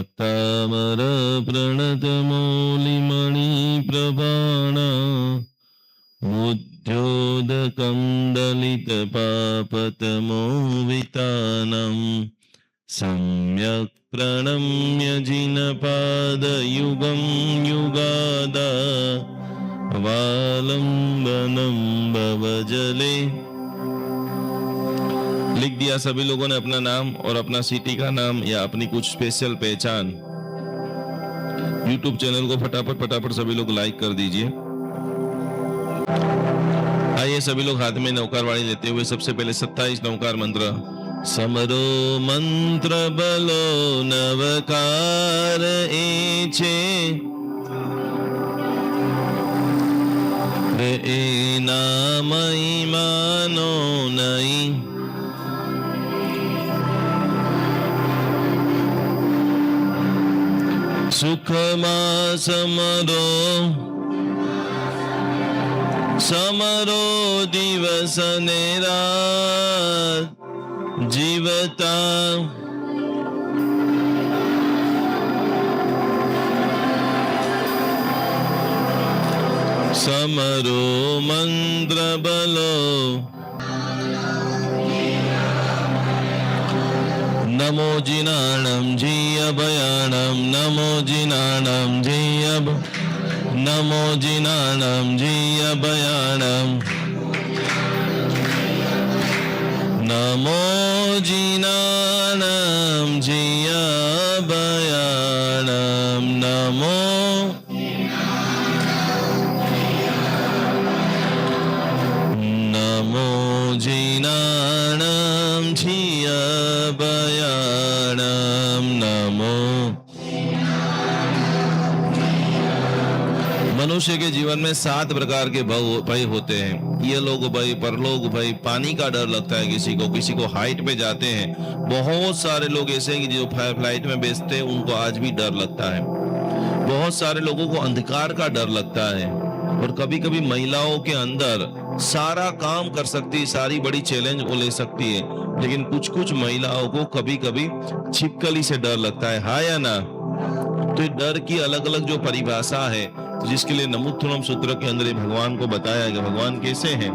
भक्तामर प्रणतमौलिमणिप्रभाण उद्योदकं दलितपापतमोवितानं सम्यक् प्रणम्य जिनपादयुगं युगादा वालंबनं भवजले। लिख दिया सभी लोगों ने अपना नाम और अपना सिटी का नाम या अपनी कुछ स्पेशल पहचान। YouTube चैनल को फटाफट फटाफट सभी लोग लाइक कर दीजिए। आइए सभी लोग हाथ में नौकार वाणी लेते हुए सबसे पहले 27 नौकार मंत्र। समरो मंत्र बलो नवकार एछे ए नामई मानो नहीं सुखमा समरो समरो दिवस ने रात जीवता समरो मंत्र बलो नमो जिनाणं जी अभयाणं नमो जिनाणं जी नमो जिनाणं जी अभयाणं नमो जिनाणं जी अभयाणं नमो नमो जिनाणं जी अभयाणं नमो। मनुष्य के जीवन में 7 प्रकार के भय होते हैं। ये लोग भय, परलोक भय, पानी का डर लगता है किसी को हाइट पे जाते हैं। बहुत सारे लोग ऐसे हैं कि जो फ्लाइट में बेचते हैं उनको आज भी डर लगता है। बहुत सारे लोगों को अंधकार का डर लगता है। और कभी कभी महिलाओं के अंदर सारा काम कर सकती है, सारी बड़ी चैलेंज वो ले सकती है, लेकिन कुछ कुछ महिलाओं को कभी कभी छिपकली से डर लगता है, हाँ या ना। तो डर की अलग अलग जो परिभाषा है, तो जिसके लिए नमुत्थुनम सूत्र के अंदर भगवान को बताया गया। भगवान कैसे हैं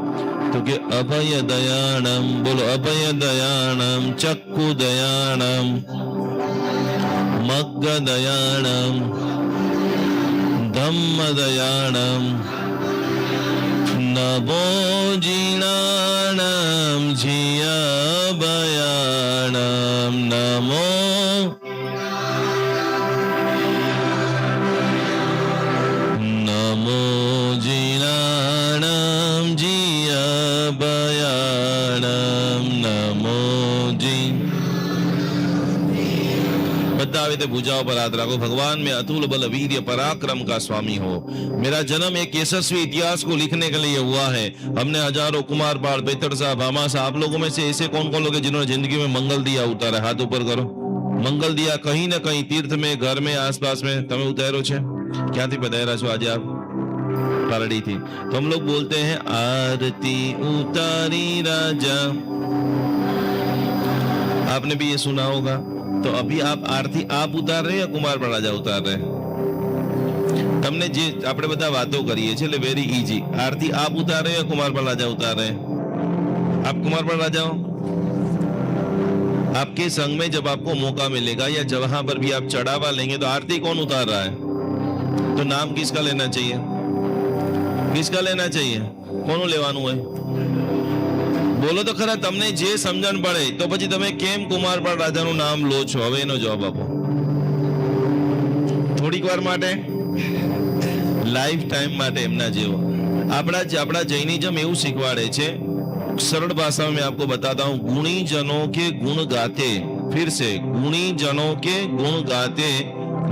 तो कि अभय दयाणम, बोलो अभय दयाणम, चक्कु दयाणम, मग्ग दयाणम, धम्म दयाणम, नमो जिनाणं जी अभयाणं नमो नमो जिनाणं जी अभयाणं नमो जी। बद्धावे भुजाओं पर हाथ रखो। भगवान में अतुल बल वीर्य पराक्रम का स्वामी हो। मेरा जन्म एक यशस्वी इतिहास को लिखने के लिए हुआ है। हमने हजारों कुमार बाल, बेहतर साहब, भामा साहब, आप लोगों में से ऐसे कौन कौन लोग हैं जिन्होंने जिंदगी में मंगल दिया उतारा? हाथ ऊपर करो। मंगल दिया कहीं ना कहीं, तीर्थ में, घर में, आसपास में તમે ઉતાર્યો છે? ક્યાંથી પધાર્યા છો આજે आप? पारडी थी। तो हम लोग बोलते हैं आरती उतारी राजा। आपने भी ये सुना होगा। तो अभी आप आरती आप उतार रहे या कुमार पर राजा उतार रहे? તમને જે આપણે બધા વાતો કરીએ છીએ એટલે વેરી ઈઝી। આરતી આપ ઉતાર रहे या कुमार पर राजा उतार रहे? आप कुमार पर राजा हो। आपके संग में जब आपको मौका मिलेगा या जहां पर भी आप चढ़ावा लेंगे तो आरती कौन उतार रहा है? तो नाम किसका लेना चाहिए? किसका लेना चाहिए? કોનું લેવાનું હોય? બોલો તો ખરા, તમને જે સમજણ પડે તો પછી તમે કેમ કુમાર પર રાજાનું નામ લો છો? હવે એનો જવાબ આપો। થોડીક વાર માટે, લાઈફ ટાઈમ માટે એમના જેવો। આપણા જૈનિઝમ એવું શીખવાડે છે, सरल भाषा में आपको बताता हूं, गुणी जनों के गुण गाते, फिर से गुणी जनों के गुण गाते,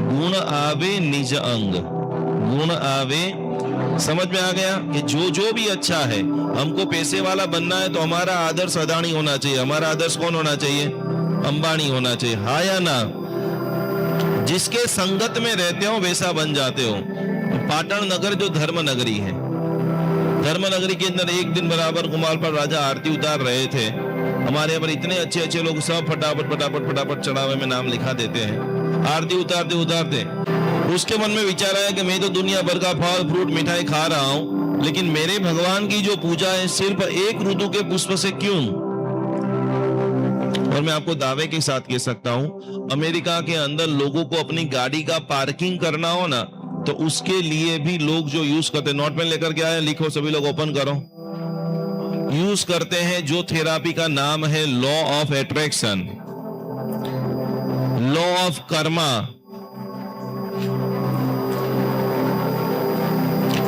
गुण आवे निज अंग, गुण आवे। समझ में आ गया कि जो भी अच्छा है, हमको पैसे वाला बनना है तो हमारा आदर्श अदानी होना चाहिए। हमारा आदर्श कौन होना चाहिए? अंबानी होना चाहिए, हाँ या ना। जिसके संगत में रहते हो वैसा बन जाते हो। पाटन नगर जो धर्म नगरी है, धर्म नगरी के अंदर एक दिन बराबर कुमार पर राजा आरती उतार रहे थे। हमारे यहाँ पर इतने अच्छे अच्छे लोग सब फटाफट फटाफट फटाफट चढ़ावे में नाम लिखा देते हैं। आरती उतारते उतारते उसके मन में विचार आया कि मैं तो दुनिया भर का फल फ्रूट मिठाई खा रहा हूं, लेकिन मेरे भगवान की जो पूजा है सिर्फ एक ऋतु के पुष्प से क्यों? और मैं आपको दावे के साथ कह सकता हूं, अमेरिका के अंदर लोगों को अपनी गाड़ी का पार्किंग करना हो ना, तो उसके लिए भी लोग जो यूज करते हैं, नोट पेन लेकर के आए, लिखो सभी लोग, ओपन करो, यूज करते हैं जो थेरापी का नाम है law of attraction, law of karma.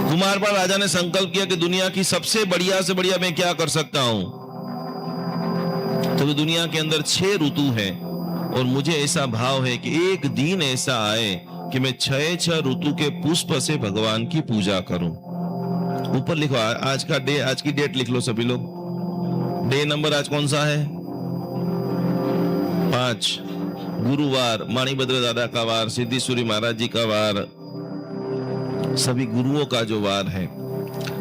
Kumarpal राजा ने संकल्प किया कि दुनिया की सबसे बढ़िया से बढ़िया मैं क्या कर सकता हूं, तो दुनिया के अंदर 6 ऋतु है और मुझे ऐसा भाव है कि एक दिन ऐसा आए कि मैं 6 ऋतु के पुष्प से भगवान की पूजा करूं। ऊपर लिखो आज का डे, आज की डेट लिख लो सभी लोग। डे नंबर आज कौन सा है? 5, गुरुवार, माणिभद्र दादा का वार, सिद्धेश्वरी महाराज जी का वार, सभी गुरुओं का जो वार है।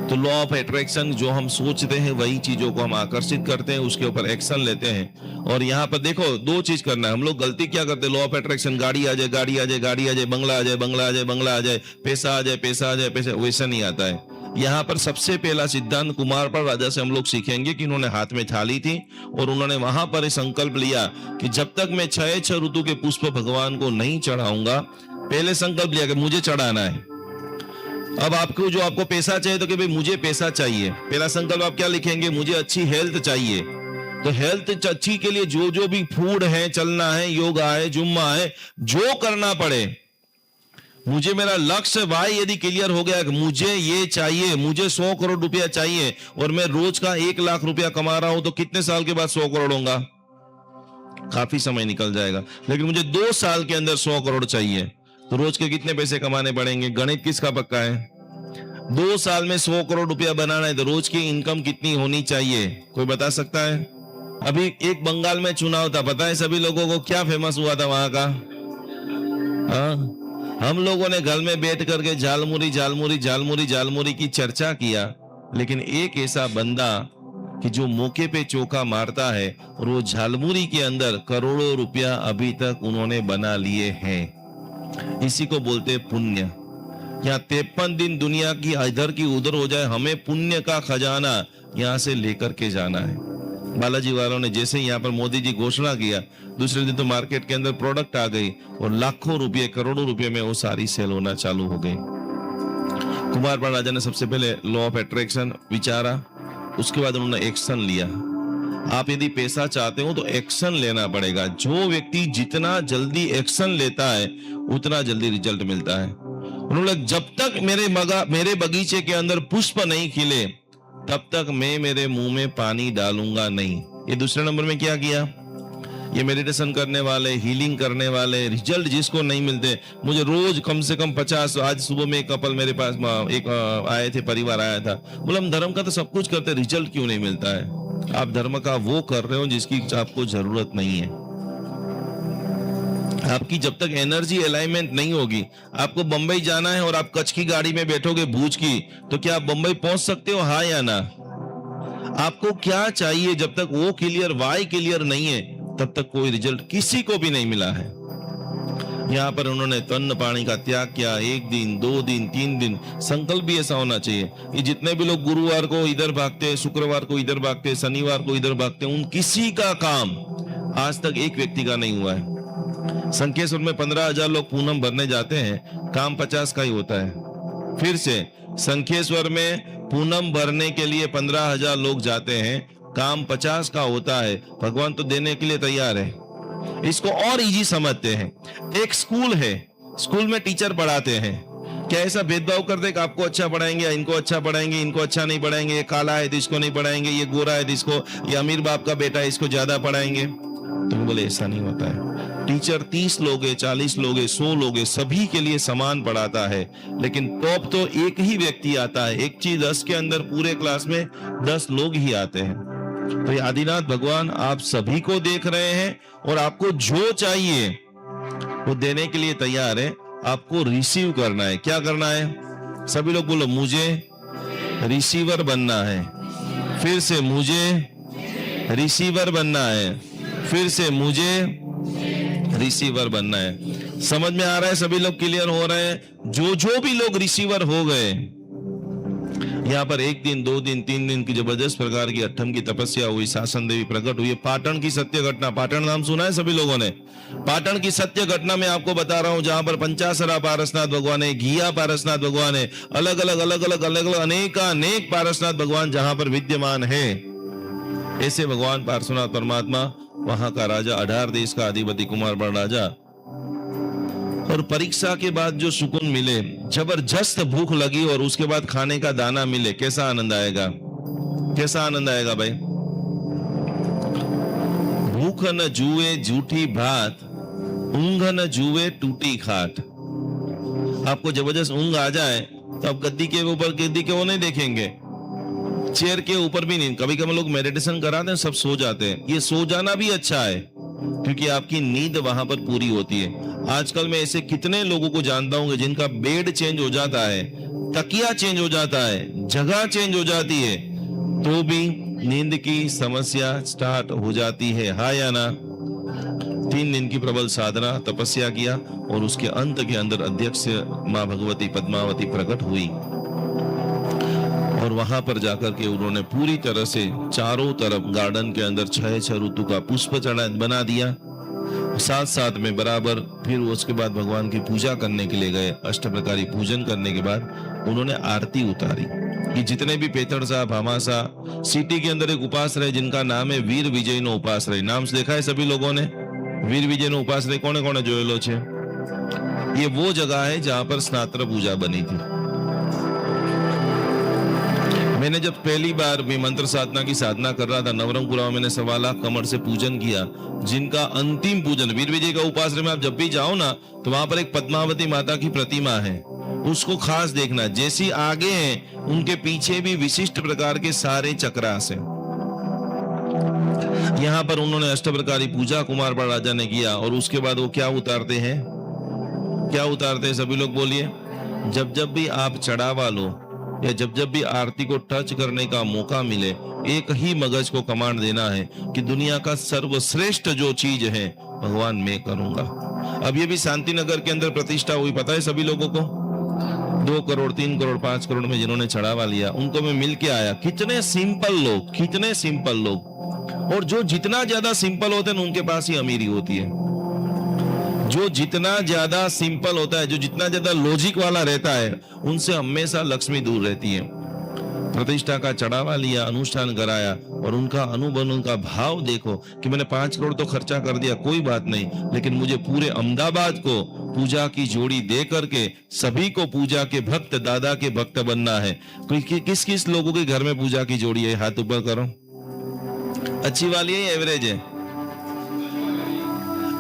तो लॉ ऑफ एट्रैक्शन, जो हम सोचते हैं वही चीजों को हम आकर्षित करते हैं, उसके ऊपर एक्शन लेते हैं। और यहाँ पर देखो 2 चीज करना है। हम लोग गलती क्या करते हैं? लॉ ऑफ एट्रैक्शन, गाड़ी आ जाए, गाड़ी आ जाए, गाड़ी आ जाए, बंगला आ जाए, बंगला आ जाए, बंगला आ जाए, पैसा आ जाए, पैसा आ जाए, पैसा, वैसा नहीं आता है। यहाँ पर सबसे पहला सिद्धांत कुमारपाल राजा से हम लोग सीखेंगे कि उन्होंने हाथ में थाली थी और उन्होंने वहां पर संकल्प लिया कि जब तक मैं 6 ऋतु के पुष्प भगवान को नहीं चढ़ाऊंगा, पहले संकल्प लिया कि मुझे चढ़ाना है। अब आपको पैसा चाहिए तो कि भाई मुझे पैसा चाहिए, पहला संकल्प आप क्या लिखेंगे? मुझे अच्छी हेल्थ चाहिए। तो हेल्थ अच्छी के लिए जो भी फूड है, चलना है, योगा है, जुम्मा है, जो करना पड़े, मुझे मेरा लक्ष्य वाई यदि क्लियर हो गया कि मुझे ये चाहिए, मुझे 100 करोड़ रुपया चाहिए और मैं रोज का 1 लाख रुपया कमा रहा हूं, तो कितने साल के बाद 100 करोड़ होगा? काफी समय निकल जाएगा। लेकिन मुझे 2 साल के अंदर 100 करोड़ चाहिए, तो रोज के कितने पैसे कमाने पड़ेंगे? गणित किसका पक्का है? 2 साल में 100 करोड़ रुपया बनाना है तो रोज की इनकम कितनी होनी चाहिए? कोई बता सकता है? अभी एक बंगाल में चुनाव था, पता है सभी लोगों को क्या फेमस हुआ था वहां का? हम लोगों ने घर में बैठ करके झालमुरी झालमुरी झालमुरी झालमुरी की चर्चा किया, लेकिन एक ऐसा बंदा कि जो मौके पे चौका मारता है और वो झालमुरी के अंदर करोड़ों रुपया अभी तक उन्होंने बना लिए हैं। इसी को बोलते हैं पुण्य। यहाँ 53 दिन दुनिया की इधर की उधर हो जाए, हमें पुण्य का खजाना यहाँ से लेकर के जाना है। बालाजी वालों ने जैसे यहाँ पर मोदी जी घोषणा किया, दूसरे दिन तो मार्केट के अंदर प्रोडक्ट आ गई और लाखों रुपए, करोड़ों रुपए में वो सारी सेल होना चालू हो गई। कुमारपाल राजा ने सबसे पहले लॉ ऑफ एट्रैक्शन विचारा, उसके बाद उन्होंने एक्शन लिया। आप यदि पैसा चाहते हो तो एक्शन लेना पड़ेगा। जो व्यक्ति जितना जल्दी एक्शन लेता है उतना जल्दी रिजल्ट मिलता है। उन्होंने जब तक मेरे बगीचे के अंदर पुष्प नहीं खिले तब तक मैं मेरे मुंह में पानी डालूंगा नहीं। ये दूसरे नंबर में क्या किया? ये मेडिटेशन करने वाले, हीलिंग करने वाले, रिजल्ट जिसको नहीं मिलते, मुझे रोज कम से कम 50, आज सुबह में एक कपल मेरे पास एक आए थे, परिवार आया था, बोला हम धर्म का तो सब कुछ करते, रिजल्ट क्यों नहीं मिलता है? आप धर्म का वो कर रहे हो जिसकी आपको जरूरत नहीं है। आपकी जब तक एनर्जी अलाइनमेंट नहीं होगी, आपको बंबई जाना है और आप कच्छ की गाड़ी में बैठोगे भूज की, तो क्या आप बंबई पहुंच सकते हो? हाँ या ना? आपको क्या चाहिए? जब तक वो क्लियर, वाई क्लियर नहीं है, तब तक कोई रिजल्ट किसी को भी नहीं मिला है। यहाँ पर उन्होंने तन पानी का त्याग किया। 1 दिन, 2 दिन, 3 दिन, संकल्प भी ऐसा होना चाहिए। ये जितने भी लोग गुरुवार को इधर भागते हैं, शुक्रवार को इधर भागते हैं, शनिवार को इधर भागते हैं, उन किसी का काम आज तक एक व्यक्ति का नहीं हुआ है। संकेश्वर में 15,000 लोग पूनम भरने जाते हैं, काम 50 का ही होता है। फिर से संकेश्वर में पूनम भरने के लिए 15,000 लोग जाते हैं, काम 50 का होता है। भगवान तो देने के लिए तैयार है। इसको और इजी समझते हैं। एक स्कूल है, स्कूल में टीचर पढ़ाते हैं, क्या ऐसा भेदभाव करते कि आपको अच्छा पढ़ाएंगे या इनको अच्छा पढ़ाएंगे, इनको अच्छा नहीं पढ़ाएंगे, ये काला है तो इसको नहीं पढ़ाएंगे, ये गोरा है तो इसको, ये अमीर बाप का बेटा है इसको ज्यादा पढ़ाएंगे? तो बोले ऐसा नहीं होता है। टीचर 30 लोग है, 40 लोग है, 100 लोग है, सभी के लिए समान पढ़ाता है, लेकिन टॉप तो एक ही व्यक्ति आता है। एक चीज 10 के अंदर पूरे क्लास में 10 लोग ही आते हैं। तो ये आदिनाथ भगवान आप सभी को देख रहे हैं और आपको जो चाहिए वो देने के लिए तैयार है। आपको रिसीव करना है। क्या करना है? सभी लोग बोलो, मुझे रिसीवर बनना है। फिर से, मुझे रिसीवर बनना है। फिर से, मुझे रिसीवर बनना है। समझ में आ रहा है? सभी लोग क्लियर हो रहे हैं? जो भी लोग रिसीवर हो गए, यहाँ पर 1 दिन 2 दिन 3 दिन की जबरदस्त प्रकार की अट्ठम की तपस्या हुई, शासन देवी प्रकट हुई। पाटन की सत्य घटना, पाटन नाम सुना है सभी लोगों ने? पाटन की सत्य घटना में आपको बता रहा हूं, जहां पर पंचासरा पारसनाथ भगवान है, घिया पारसनाथ भगवान है, अलग अलग अनेक पारसनाथ भगवान जहां पर विद्यमान है। ऐसे भगवान पार्श्वनाथ परमात्मा, वहां का राजा, 18 देश का अधिपति कुमार बड़ राजा। और परीक्षा के बाद जो सुकून मिले, जबरदस्त भूख लगी और उसके बाद खाने का दाना मिले, कैसा आनंद आएगा? कैसा आनंद आएगा भाई? भूख न जुए झूठी भात, ऊंघ न जुए टूटी खाट। आपको जबरदस्त ऊंघ आ जाए तो आप गद्दी के वो नहीं देखेंगे, चेयर के ऊपर भी नहीं। कभी कभी लोग मेडिटेशन कराते हैं, सब सो जाते हैं। ये सो जाना भी अच्छा है, क्योंकि आपकी नींद वहां पर पूरी होती है। आजकल मैं ऐसे कितने लोगों को जानता हूं जिनका बेड चेंज हो जाता है, तकिया चेंज हो जाता है, जगह चेंज हो जाती है, तो भी नींद की समस्या स्टार्ट हो जाती है। हाँ या ना? 3 दिन की प्रबल साधना, तपस्या किया और उसके अंत के अंदर अध्यक्ष मां भगवती पद्मावती प्रकट हुई। और वहां पर जाकर के उन्होंने पूरी तरह से चारों तरफ गार्डन के अंदर 6 ऋतु का पुष्प चढ़ा बना दिया। साथ साथ में बराबर फिर उसके बाद भगवान की पूजा करने के लिए गए। अष्टप्रकारी पूजन करने के बाद उन्होंने आरती उतारी कि जितने भी पेतड़ साहब, भामासा, सिटी के अंदर एक उपाश्रय जिनका नाम है वीर विजयनो उपाश्रय, नाम से देखा है सभी लोगों ने? वीर विजयनो उपाश्रय कोने कोने जोयेलो छे? ये वो जगह है जहां पर स्नात्र पूजा बनी थी। मैंने जब पहली बार भी मंत्र साधना की साधना कर रहा था, नवरंगपुरा में मैंने 1.25 लाख कमर से पूजन किया, जिनका अंतिम पूजन वीर विजय का उपाश्रय में आप जब भी जाओ ना, तो वहां पर एक पद्मावती माता की प्रतिमा है, उसको खास देखना। जैसी आगे हैं उनके पीछे भी विशिष्ट प्रकार के सारे चक्रास हैं। यहाँ पर उन्होंने अष्टप्रकारी पूजा कुमार बड़ राजा ने किया। और उसके बाद वो क्या उतारते हैं? क्या उतारते हैं सभी लोग बोलिए? जब भी आप चढ़ावा लो या जब भी आरती को टच करने का मौका मिले, एक ही मगज को कमांड देना है कि दुनिया का सर्वश्रेष्ठ जो चीज है भगवान मैं करूंगा। अब ये भी शांति नगर के अंदर प्रतिष्ठा हुई, पता है सभी लोगों को? 2 करोड़ 3 करोड़ 5 करोड़ में जिन्होंने चढ़ावा लिया, उनको मैं मिल के आया। कितने सिंपल लोग, कितने सिंपल लोग। और जो जितना ज्यादा सिंपल होते हैं उनके पास ही अमीरी होती है। जो जितना ज्यादा सिंपल होता है, जो जितना ज्यादा लॉजिक वाला रहता है, उनसे हमेशा लक्ष्मी दूर रहती है। प्रतिष्ठा का चढ़ावा लिया, अनुष्ठान कराया और उनका अनुभव, उनका भाव देखो कि मैंने 5 करोड़ तो खर्चा कर दिया, कोई बात नहीं, लेकिन मुझे पूरे अहमदाबाद को पूजा की जोड़ी दे करके सभी को पूजा के भक्त, दादा के भक्त बनना है। किस किस लोगों के घर में पूजा की जोड़ी है? हाथ ऊपर करो। अच्छी वाली है, एवरेज है?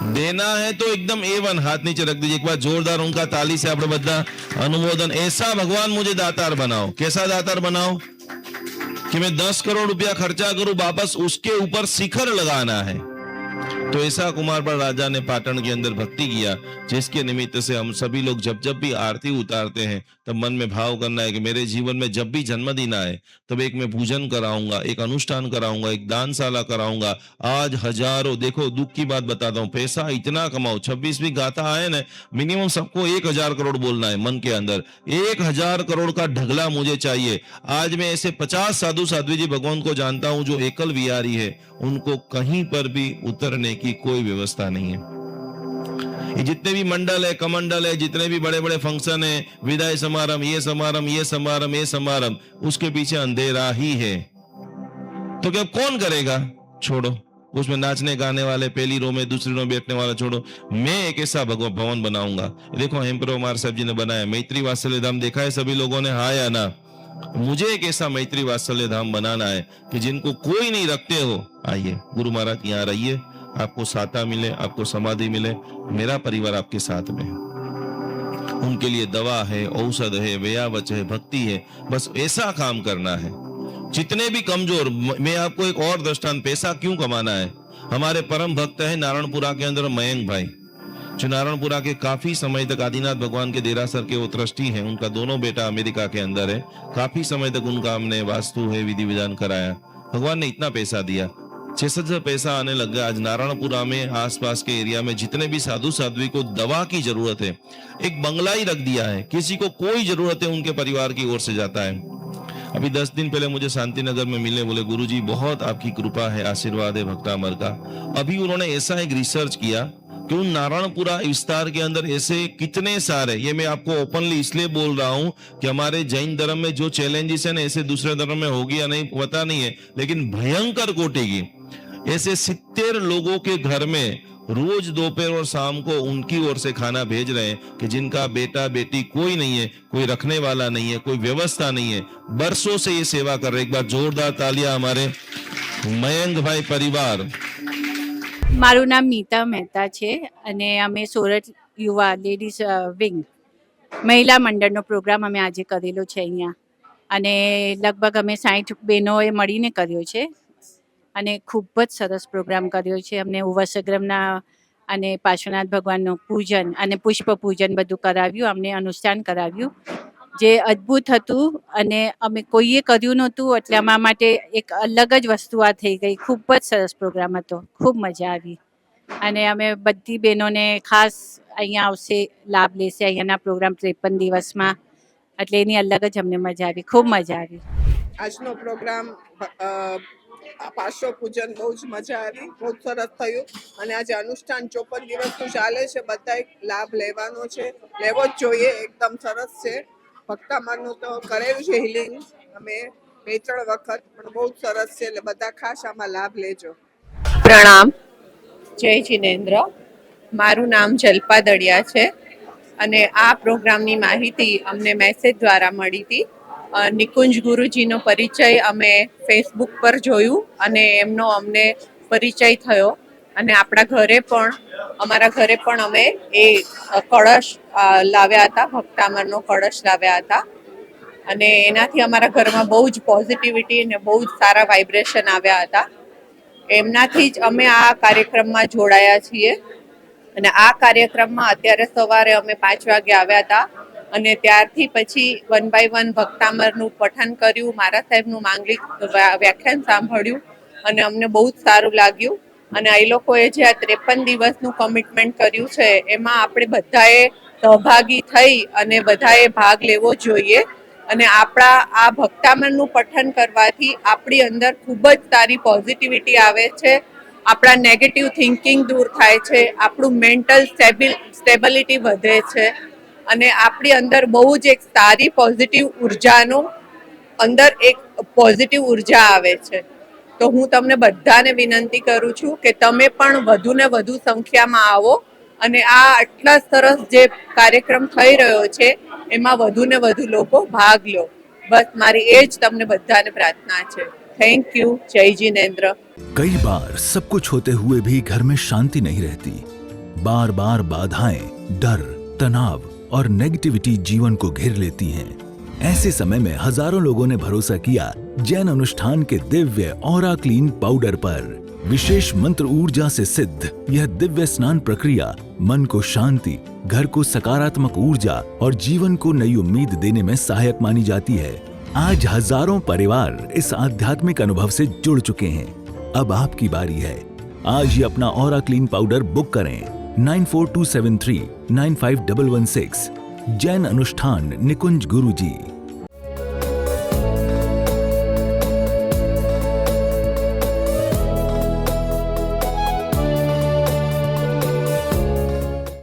देना है तो एकदम A1, हाथ नीचे रख दीजिए। एक बार जोरदार उनका ताली से આપણે બધા अनुमोदन। ऐसा भगवान मुझे दातार बनाओ। कैसा दातार बनाओ कि मैं 10 करोड़ रुपया खर्चा करूं, वापस उसके ऊपर शिखर लगाना है। तो ऐसा कुमार बड़ राजा ने पाटन के अंदर भक्ति किया, जिसके निमित्त से हम सभी लोग जब भी आरती उतारते हैं तब मन में भाव करना है कि मेरे जीवन में जब भी जन्मदिन आए तब एक मैं पूजन कराऊंगा, एक अनुष्ठान कराऊंगा, एक दानशाला कराऊंगा। आज हजारों, देखो दुख की बात बताता हूँ, पैसा इतना कमाओ, 26वीं गाथा आए ना, मिनिमम सबको 1000 करोड़ बोलना है मन के अंदर। 1000 करोड़ का ढगला मुझे चाहिए। आज मैं ऐसे 50 साधु साध्वी जी भगवान को जानता हूं जो एकल विहारी है, उनको कहीं पर भी उतरने की कोई व्यवस्था नहीं है। ये जितने भी मंडल है, कमंडल है, जितने भी बड़े बड़े फंक्शन है, विदाई समारंभ, ये समारंभ, ये समारंभ, ये समारंभ, उसके पीछे अंधेरा ही है। तो क्या कौन करेगा? छोड़ो, उसमें नाचने गाने वाले, पहली रो में दूसरी रो में बैठने वाला छोड़ो। मैं एक ऐसा भवन बनाऊंगा। देखो हेमप्रो मार साहब जी ने बनाया, मैत्री वात्सल्य धाम देखा है सभी लोगों ने? हाँ या ना? मुझे एक ऐसा मैत्री वात्सल्य धाम बनाना है कि जिनको कोई नहीं रखते हो, आइए गुरु महाराज यहाँ रहिए, आपको साता मिले, आपको समाधि मिले, मेरा परिवार आपके साथ में है। उनके लिए दवा है, औषध है, व्यावच है, भक्ति है, बस ऐसा काम करना है। जितने भी कमजोर, मैं आपको एक और दृष्टांत, पैसा क्यों कमाना है? हमारे परम भक्त है नारायणपुरा के अंदर मयंक भाई, जो नारायणपुरा के काफी समय तक आदिनाथ भगवान के देरासर के वो ट्रस्टी हैं। उनका दोनों बेटा अमेरिका के अंदर है। काफी समय तक उनका हमने वास्तु है, विधि विधान कराया। भगवान ने इतना पैसा दिया, 6,000 पैसा आने लग गया। आज नारायणपुरा में आसपास के एरिया में जितने भी साधु साध्वी को दवा की जरूरत है, एक बंगला ही रख दिया है। किसी को कोई जरूरत है उनके परिवार की ओर से जाता है। अभी 10 दिन पहले मुझे शांति नगर में मिले, बोले गुरुजी बहुत आपकी कृपा है, आशीर्वाद है भक्तामर का। अभी उन्होंने ऐसा एक रिसर्च किया कि उन नारायणपुरा विस्तार के अंदर ऐसे कितने सारे, ये मैं आपको ओपनली इसलिए बोल रहा हूं कि हमारे जैन धर्म में जो चैलेंजेस है ना, ऐसे दूसरे धर्म में होगी या नहीं पता नहीं है, लेकिन भयंकर कोटि की ऐसे 70 लोगों के घर में रोज दोपहर और शाम को उनकी ओर से खाना भेज रहे हैं कि जिनका बेटा बेटी कोई नहीं है, कोई रखने वाला नहीं है, कोई व्यवस्था नहीं है, बरसों से ये सेवा कर रहे। एक बार जोरदार तालियां हमारे मयंक भाई परिवार। મારું નામ મીતા મહેતા છે અને અમે સોરઠ યુવા લેડીઝ વિંગ મહિલા મંડળનો પ્રોગ્રામ અમે આજે કરેલો છે અહીંયા, અને લગભગ અમે 60 બહેનોએ મળીને કર્યો છે અને ખૂબ જ સરસ પ્રોગ્રામ કર્યો છે. અમને ઉવસગ્રમના અને પાર્શ્વનાથ ભગવાનનું પૂજન અને પુષ્પ પૂજન બધું કરાવ્યું, અમને અનુષ્ઠાન કરાવ્યું જે અદ્ભુત હતું અને અમે કોઈએ કર્યું નહોતું, એટલે અમારા માટે એક અલગ જ વસ્તુ આ થઈ ગઈ. ખૂબ જ સરસ પ્રોગ્રામ હતો, ખૂબ મજા આવી અને અમે બધી બહેનોને ખાસ અહીંયા આવશે, લાભ લેશે અહીંયાના પ્રોગ્રામ 53 દિવસમાં, એટલે એની અલગ જ અમને મજા આવી, ખૂબ મજા આવી. આજનો પ્રોગ્રામ પાર્શ્વ પૂજન બહુ જ મજા આવી, બહુ સરસ થયું અને આજે અનુષ્ઠાન 54 દિવસનું ચાલે છે. બધાએ લાભ લેવાનો છે, લેવો જ જોઈએ, એકદમ સરસ છે. ભક્તામાનું તો કરેલું છે હિલિંગ અમે 2-3 વખત, પણ બહુ જ સરસ છે, એટલે બધા ખાસ આમાં લાભ લેજો. પ્રણામ, જય જિનેન્દ્ર. મારું નામ જલ્પા દડિયા છે અને આ પ્રોગ્રામની માહિતી અમને મેસેજ દ્વારા મળી હતી. નિકુંજ ગુરુજીનો પરિચય અમે ફેસબુક પર જોયું અને એમનો અમને પરિચય થયો અને અમારા ઘરે પણ અમે એ કળશ લાવ્યા હતા, ભક્તામરનો કળશ લાવ્યા હતા અને એનાથી અમારા ઘરમાં બહુ જ પોઝિટિવિટી અને બહુ જ સારા વાઇબ્રેશન આવ્યા હતા. એમનાથી જ અમે આ કાર્યક્રમમાં જોડાયા છીએ અને આ કાર્યક્રમમાં અત્યારે સવારે અમે 5 વાગે આવ્યા હતા અને ત્યારથી પછી 1 by 1 ભક્તામરનું પઠન કર્યું, મારા સાહેબનું માંગલિક વ્યાખ્યાન સાંભળ્યું અને અમને બહુ જ સારું લાગ્યું. અને એ લોકોએ જે આ 53 દિવસનું કમિટમેન્ટ કર્યું છે એમાં આપણે બધાએ સહભાગી થઈ અને બધાએ ભાગ લેવો જોઈએ અને આપણા આ ભક્તામરનું પઠન કરવાથી આપણી અંદર ખૂબ જ સારી પોઝિટિવિટી આવે છે, આપણા નેગેટિવ થિંકિંગ દૂર થાય છે, આપણું મેન્ટલ સ્ટેબિલિટી વધે છે અને આપણી અંદર બહુ જ એક સારી પોઝિટિવ ઉર્જાનો અંદર એક પોઝિટિવ ઉર્જા આવે છે. તો હું તમને બધાને વિનંતી કરું છું કે તમે પણ વધુ ને વધુ સંખ્યામાં આવો અને આ આટલા સરસ જે કાર્યક્રમ થઈ રહ્યો છે એમાં વધુ ને વધુ લોકો ભાગ લો. બસ મારી એ જ તમને બધાને પ્રાર્થના છે. Thank you. जय जिनेंद्र. कई बार सब कुछ होते हुए भी घर में शांति नहीं रहती. बार बार बाधाएं, डर, तनाव और नेगेटिविटी जीवन को घेर लेती हैं. ऐसे समय में हजारों लोगों ने भरोसा किया जैन अनुष्ठान के दिव्य ऑरा क्लीन पाउडर पर. विशेष मंत्र ऊर्जा से सिद्ध यह दिव्य स्नान प्रक्रिया मन को शांति, घर को सकारात्मक ऊर्जा और जीवन को नई उम्मीद देने में सहायक मानी जाती है. आज हजारों परिवार इस आध्यात्मिक अनुभव से जुड़ चुके हैं. अब आपकी बारी है. आज ही अपना ऑरा क्लीन पाउडर बुक करें 9427395116. जैन अनुष्ठान निकुंज गुरुजी.